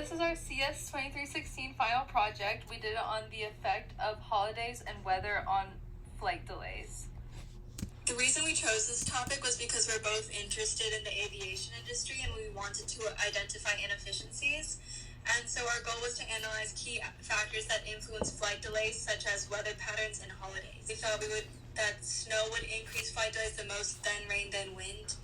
this is our CS2316 final project. We did it on the effect of holidays and weather on flight delays. The reason we chose this topic was because we're both interested in the aviation industry and we wanted to identify inefficiencies. And so our goal was to analyze key factors that influence flight delays, such as weather patterns and holidays. We thought that snow would increase flight delays the most, then rain, then wind.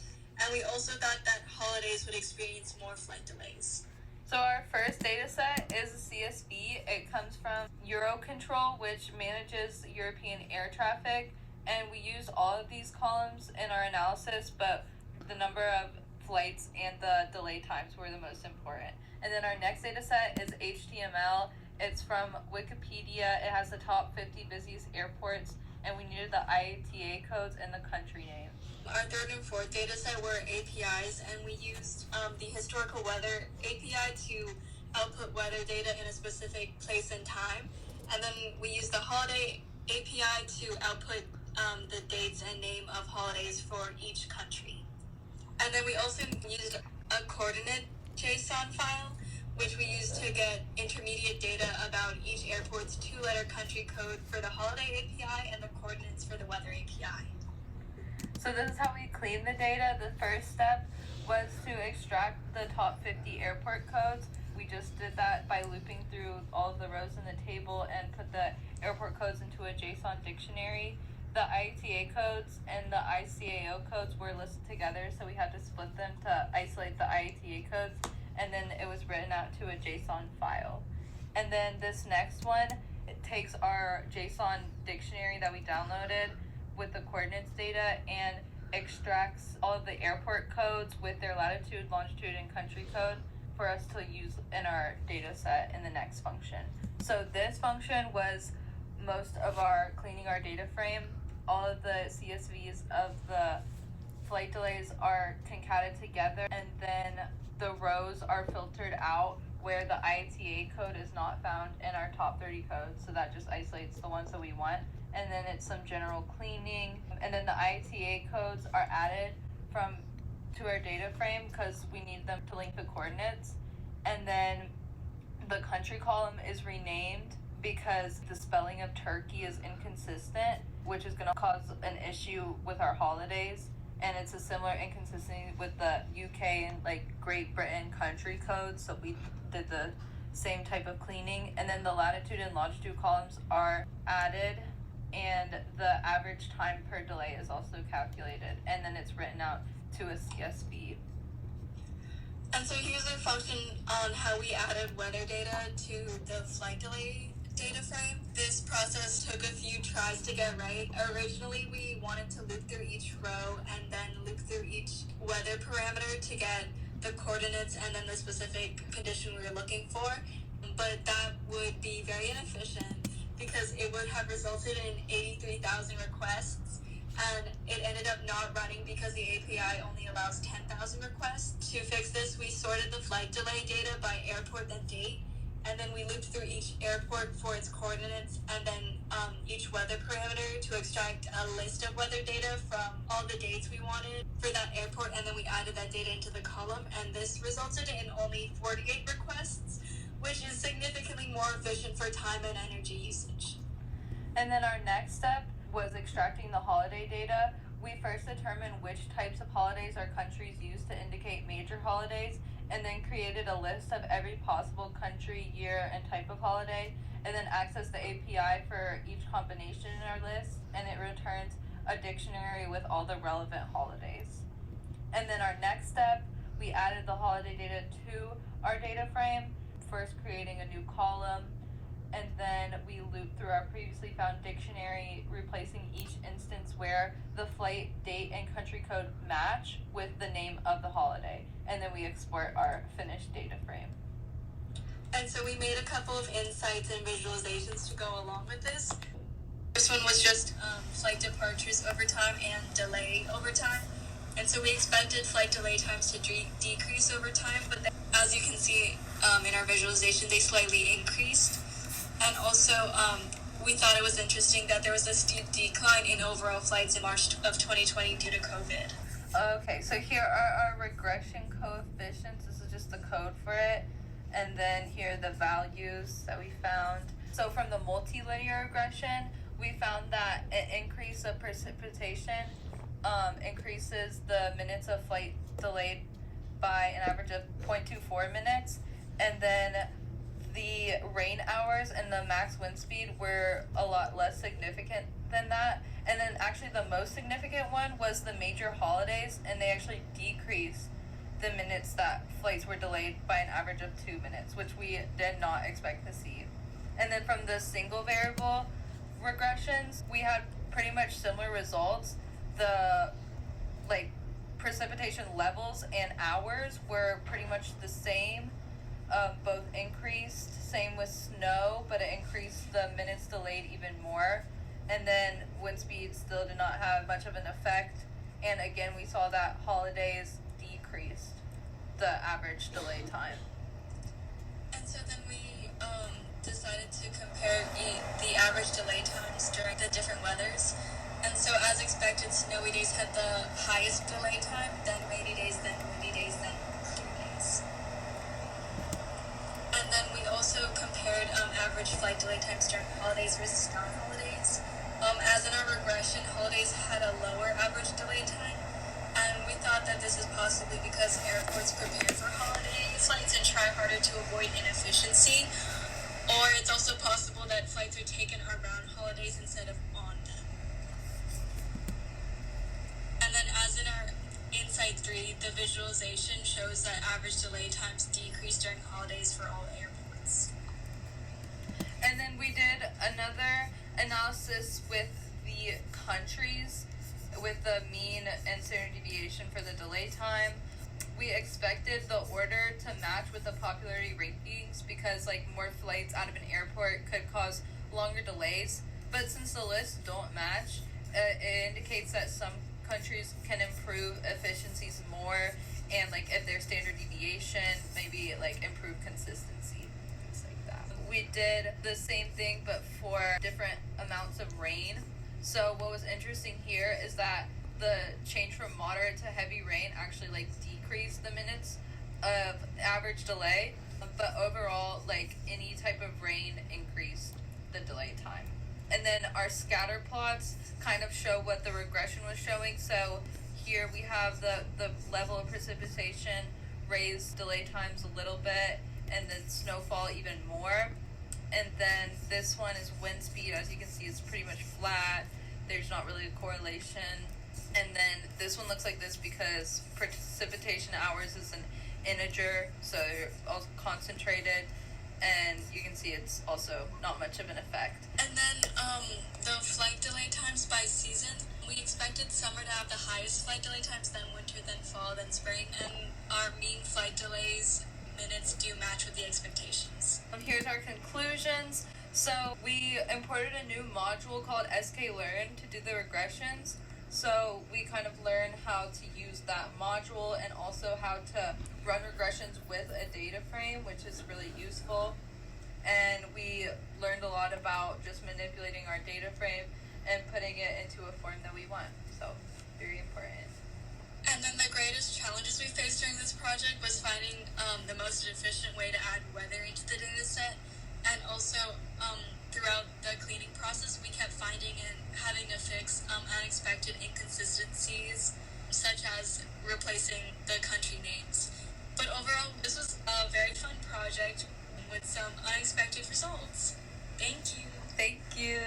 And we also thought that holidays would experience more flight delays. So our first data set is a CSV. It comes from Eurocontrol, which manages European air traffic. And we use all of these columns in our analysis, but the number of flights and the delay times were the most important. And then our next data set is HTML. It's from Wikipedia. It has the top 50 busiest airports, and we needed the IATA codes and the country names. Our third and fourth data set were APIs, and we used the historical weather API to output weather data in a specific place and time. And then we used the holiday API to output the dates and name of holidays for each country. And then we also used a coordinate JSON file, which we used to get intermediate data about each airport's 2-letter country code for the holiday API and the coordinates for the weather API. So this is how we clean the data. The first step was to extract the top 50 airport codes. We just did that by looping through all of the rows in the table and put the airport codes into a JSON dictionary. The IATA codes and the ICAO codes were listed together, so we had to split them to isolate the IATA codes, and then it was written out to a JSON file. And then this next one, it takes our JSON dictionary that we downloaded with the coordinates data and extracts all of the airport codes with their latitude, longitude, and country code for us to use in our data set in the next function. So this function was most of our cleaning our data frame. All of the CSVs of the flight delays are concatenated together, and then the rows are filtered out where the IATA code is not found in our top 30 codes, so that just isolates the ones that we want. And then it's some general cleaning, and then the IATA codes are added to our data frame because we need them to link the coordinates. And then the country column is renamed because the spelling of Turkey is inconsistent, which is going to cause an issue with our holidays. And it's a similar inconsistency with the UK and Great Britain country codes, so we did the same type of cleaning. And then the latitude and longitude columns are added, and the average time per delay is also calculated, and then it's written out to a CSV. And so here's a function on how we added weather data to the flight delay data frame. This process took a few tries to get right. Originally, we wanted to loop through each row and then loop through each weather parameter to get the coordinates and then the specific condition we were looking for. But that would be very inefficient because it would have resulted in 83,000 requests, and it ended up not running because the API only allows 10,000 requests. To fix this, we sorted the flight delay data by airport and date, and then we looped through each airport for its coordinates and then each weather parameter to extract a list of weather data from all the dates we wanted for that airport, and then we added that data into the column, and this resulted in only 48 requests, which is significantly more efficient for time and energy usage. And then our next step was extracting the holiday data. We first determined which types of holidays our countries use to indicate major holidays, and then created a list of every possible country, year, and type of holiday, and then accessed the API for each combination in our list, and it returns a dictionary with all the relevant holidays. And then our next step, we added the holiday data to our data frame, first creating a new column, and then we loop through our previously found dictionary, replacing each instance where the flight date and country code match with the name of the holiday, and then we export our finished data frame. And so we made a couple of insights and visualizations to go along with this. This one was just flight departures over time and delay over time. And so we expected flight delay times to decrease over time, but then, as you can see in our visualization, they slightly increased. And also, we thought it was interesting that there was a steep decline in overall flights in March of 2020 due to COVID. Okay, so here are our regression coefficients. This is just the code for it. And then here are the values that we found. So from the multilinear regression, we found that an increase of precipitation increases the minutes of flight delayed by an average of 0.24 minutes. And then the rain hours and the max wind speed were a lot less significant than that. And then actually the most significant one was the major holidays, and they actually decreased the minutes that flights were delayed by an average of 2 minutes, which we did not expect to see. And then from the single variable regressions, we had pretty much similar results. The precipitation levels and hours were pretty much the same, both increased, same with snow, but it increased the minutes delayed even more. And then wind speed still did not have much of an effect. And again, we saw that holidays decreased the average delay time. And so then we decided to compare the average delay times during the different weathers. And so as expected, snowy days had the highest delay time, then rainy days, then windy days, then clear days. And then we also compared average flight delay times during holidays versus non-holidays. As in our regression, holidays had a lower average delay time, and we thought that this is possibly because airports prepare for holiday flights and try harder to avoid inefficiency, or it's also possible that flights are taken around holidays instead of on them. And then as in our Insight 3, the visualization shows that average delay times decrease during holidays for all airports. And then we did another analysis with the countries, with the mean and standard deviation for the delay time. We expected the order to match with the popularity rankings because more flights out of an airport could cause longer delays. But since the lists don't match, it indicates that some countries can improve efficiencies more, and if their standard deviation, maybe improve consistency, things like that. We did the same thing but for different amounts of rain. So what was interesting here is that the change from moderate to heavy rain actually decreased the minutes of average delay, but overall any type of rain increased the delay time. And then our scatter plots kind of show what the regression was showing. So here we have the level of precipitation raised delay times a little bit, and then snowfall even more. And then this one is wind speed. As you can see, it's pretty much flat. There's not really a correlation. And then this one looks like this because precipitation hours is an integer, so they're all concentrated. And you can see it's also not much of an effect. And then the flight delay times by season. We expected summer to have the highest flight delay times, then winter, then fall, then spring. And our mean flight delays minutes do match with the expectations. Here's our conclusions. So we imported a new module called sklearn to do the regressions. So we kind of learned how to use that module and also how to run regressions with a data frame, which is really useful. And we learned a lot about just manipulating our data frame and putting it into a form that we want. So very important. And then the greatest challenges we faced during this project was finding the most efficient way to add weather into the data set. And also throughout the cleaning process, we kept finding and having to fix unexpected inconsistencies, such as replacing the country names. But overall, this was a very fun project with some unexpected results. Thank you. Thank you.